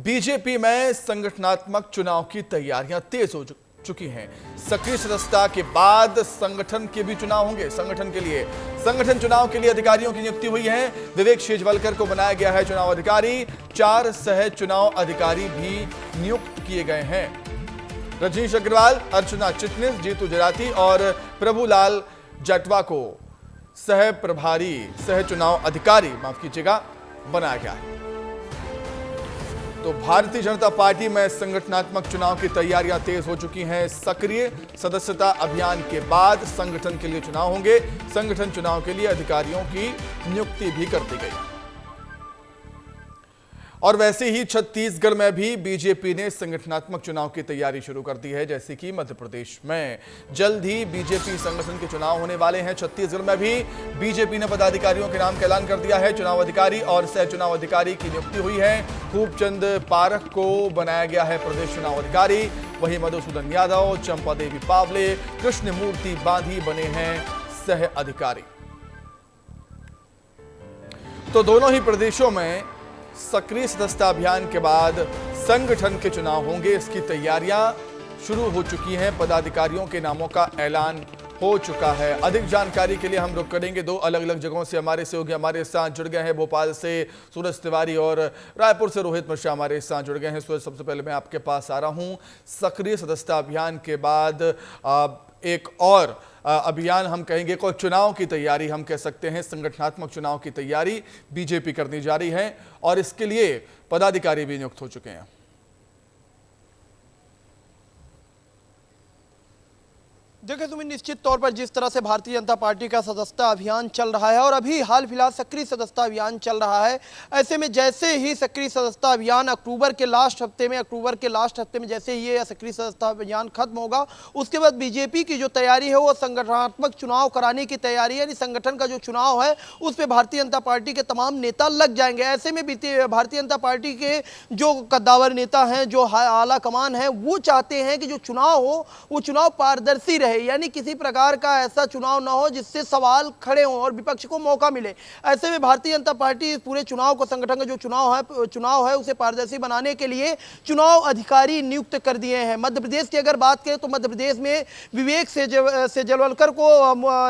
BJP में संगठनात्मक चुनाव की तैयारियां तेज हो चुकी हैं। सक्रिय सदस्यता के बाद संगठन के भी चुनाव होंगे। संगठन चुनाव के लिए अधिकारियों की नियुक्ति हुई है। विवेक शेजवलकर को बनाया गया है चुनाव अधिकारी। 4 सह चुनाव अधिकारी भी नियुक्त किए गए हैं। रजनीश अग्रवाल, अर्चना चिटनिस, जीतू जराती और प्रभुलाल जाटवा को सह चुनाव अधिकारी बनाया गया है। तो भारतीय जनता पार्टी में संगठनात्मक चुनाव की तैयारियां तेज हो चुकी हैं। सक्रिय सदस्यता अभियान के बाद संगठन के लिए चुनाव होंगे। संगठन चुनाव के लिए अधिकारियों की नियुक्ति भी कर दी गई। और वैसे ही छत्तीसगढ़ में भी बीजेपी ने संगठनात्मक चुनाव की तैयारी शुरू कर दी है। जैसे कि मध्य प्रदेश में जल्द ही बीजेपी संगठन के चुनाव होने वाले हैं। छत्तीसगढ़ में भी बीजेपी ने पदाधिकारियों के नाम का ऐलान कर दिया है। चुनाव अधिकारी और सह चुनाव अधिकारी की नियुक्ति हुई है। खूबचंद पारख को बनाया गया है प्रदेश चुनाव अधिकारी। वहीं मधुसूदन यादव, चंपा देवी पावले, कृष्णमूर्ति बांधी बने हैं सह अधिकारी। तो दोनों ही प्रदेशों में सक्रिय सदस्यता अभियान के बाद संगठन के चुनाव होंगे। इसकी तैयारियां शुरू हो चुकी हैं। पदाधिकारियों के नामों का ऐलान हो चुका है। अधिक जानकारी के लिए हम रुक करेंगे। 2 अलग अलग जगहों से हमारे सहयोगी हमारे साथ जुड़ गए हैं। भोपाल से सूरज तिवारी और रायपुर से रोहित मिश्रा हमारे साथ जुड़ गए हैं। सूरज, सबसे पहले मैं आपके पास आ रहा हूं। सक्रिय सदस्यता अभियान के बाद एक और अभियान हम कहेंगे, कोई चुनाव की तैयारी हम कह सकते हैं, संगठनात्मक चुनाव की तैयारी बीजेपी करनी जा रही है और इसके लिए पदाधिकारी भी नियुक्त हो चुके हैं। देखिए तुम्हें निश्चित तौर पर जिस तरह से भारतीय जनता पार्टी का सदस्यता अभियान चल रहा है और अभी हाल फिलहाल सक्रिय सदस्यता अभियान चल रहा है, ऐसे में जैसे ही सक्रिय सदस्यता अभियान अक्टूबर के लास्ट हफ्ते में जैसे ही ये सक्रिय सदस्यता अभियान खत्म होगा, उसके बाद बीजेपी की जो तैयारी है वो संगठनात्मक चुनाव कराने की तैयारी है। यानी संगठन का जो चुनाव है उस पर भारतीय जनता पार्टी के तमाम नेता लग जाएंगे। ऐसे में भारतीय जनता पार्टी के जो कद्दावर नेता हैं, जो आला कमान है, वो चाहते हैं कि जो चुनाव हो वो चुनाव पारदर्शी रहे, यानी किसी प्रकार का ऐसा चुनाव ना हो जिससे सवाल खड़े हों और विपक्ष को मौका मिले। ऐसे में भारतीय जनता पार्टी पूरे चुनाव को, संगठन का जो चुनाव है उसे पारदर्शी बनाने के लिए चुनाव अधिकारी नियुक्त कर दिए हैं। मध्य प्रदेश की अगर बात करें तो मध्य प्रदेश में विवेक शेजवलकर को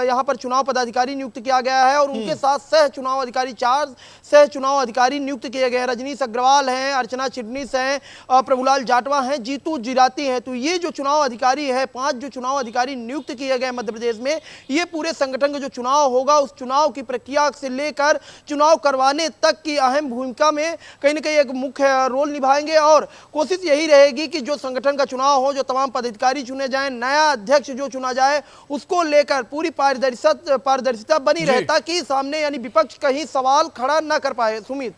यहां पर चुनाव पदाधिकारी नियुक्त किया गया है और उनके साथ सह चुनाव अधिकारी 4 सह चुनाव अधिकारी नियुक्त किए गए हैं। रजनीश अग्रवाल हैं, अर्चना चिटनिस हैं, प्रभुलाल जाटवा हैं, जीतू जिराती हैं। तो ये जो चुनाव अधिकारी है, 5 जो चुनाव अधिकारी नियुक्त किए गए मध्य प्रदेश में, ये पूरे संगठन का जो चुनाव होगा उस चुनाव की प्रक्रिया से लेकर चुनाव करवाने तक की अहम भूमिका में कहीं ना कहीं एक मुख्य रोल निभाएंगे। और कोशिश यही रहेगी कि जो संगठन का चुनाव हो, जो तमाम पदाधिकारी चुने जाएं, नया अध्यक्ष जो चुना जाए, उसको लेकर पूरी पारदर्शिता बनी रहे ताकि सामने यानी विपक्ष कहीं सवाल खड़ा न कर पाए। सुमित,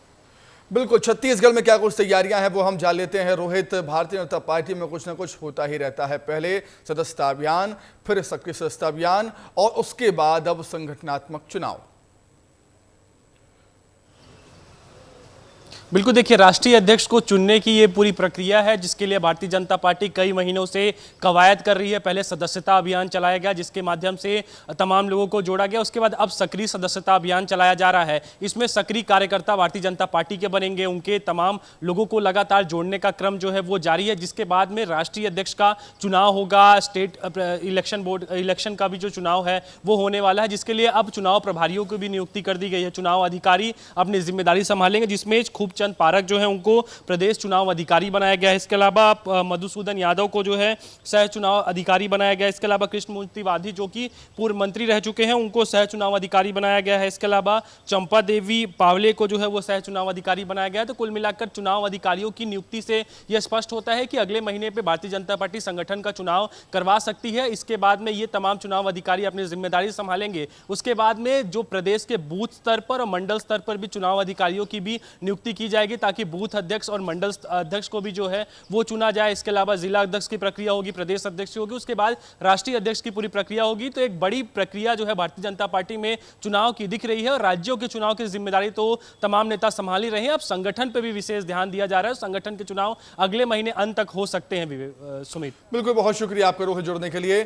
बिल्कुल, छत्तीसगढ़ में क्या कुछ तैयारियां हैं वो हम जान लेते हैं। रोहित, भारतीय जनता पार्टी में कुछ ना कुछ होता ही रहता है। पहले सदस्यता अभियान, फिर सक्रिय सदस्यता अभियान और उसके बाद अब संगठनात्मक चुनाव। बिल्कुल, देखिए राष्ट्रीय अध्यक्ष को चुनने की ये पूरी प्रक्रिया है जिसके लिए भारतीय जनता पार्टी कई महीनों से कवायद कर रही है। पहले सदस्यता अभियान चलाया गया जिसके माध्यम से तमाम लोगों को जोड़ा गया। उसके बाद अब सक्रिय सदस्यता अभियान चलाया जा रहा है। इसमें सक्रिय कार्यकर्ता भारतीय जनता पार्टी के बनेंगे। उनके तमाम लोगों को लगातार जोड़ने का क्रम जो है वो जारी है, जिसके बाद में राष्ट्रीय अध्यक्ष का चुनाव होगा। स्टेट इलेक्शन बोर्ड इलेक्शन का भी जो चुनाव है वो होने वाला है, जिसके लिए अब चुनाव प्रभारियों की भी नियुक्ति कर दी गई है। चुनाव अधिकारी अपनी जिम्मेदारी संभालेंगे, जिसमें खूबचंद पारख जो है उनको प्रदेश चुनाव अधिकारी बनाया गया है। इसके अलावा मधुसूदन यादव को जो है सह चुनाव अधिकारी बनाया गया है। इसके अलावा कृष्णमूर्ति बांधी जो कि पूर्व मंत्री रह चुके हैं उनको सह चुनाव अधिकारी बनाया गया है। इसके अलावा चंपा देवी पावले को जो है वो सह चुनाव अधिकारी बनाया गया है। तो कुल मिलाकर चुनाव अधिकारियों की नियुक्ति से यह स्पष्ट होता है कि अगले महीने पे भारतीय जनता पार्टी संगठन का चुनाव करवा सकती है। इसके बाद में ये तमाम चुनाव अधिकारी अपनी जिम्मेदारी संभालेंगे। उसके बाद में जो प्रदेश के बूथ स्तर पर और मंडल स्तर पर भी चुनाव अधिकारियों की भी नियुक्ति की जाएगी ताकि बूथ अध्यक्ष और मंडल अध्यक्ष को भी जो है वो चुना जाए। इसके अलावा जिला अध्यक्ष की प्रक्रिया होगी, प्रदेश अध्यक्ष की होगी, उसके बाद राष्ट्रीय अध्यक्ष की पूरी प्रक्रिया होगी। तो एक बड़ी प्रक्रिया जो है भारतीय जनता पार्टी में चुनाव की दिख रही है और राज्यों के चुनाव की जिम्मेदारी तो तमाम नेता संभाल ही रहे हैं। अब संगठन पर भी विशेष ध्यान दिया जा रहा है। संगठन के चुनाव अगले महीने अंत तक हो सकते हैं। सुमित, बिल्कुल, बहुत शुक्रिया आपका रोहित जुड़ने के लिए।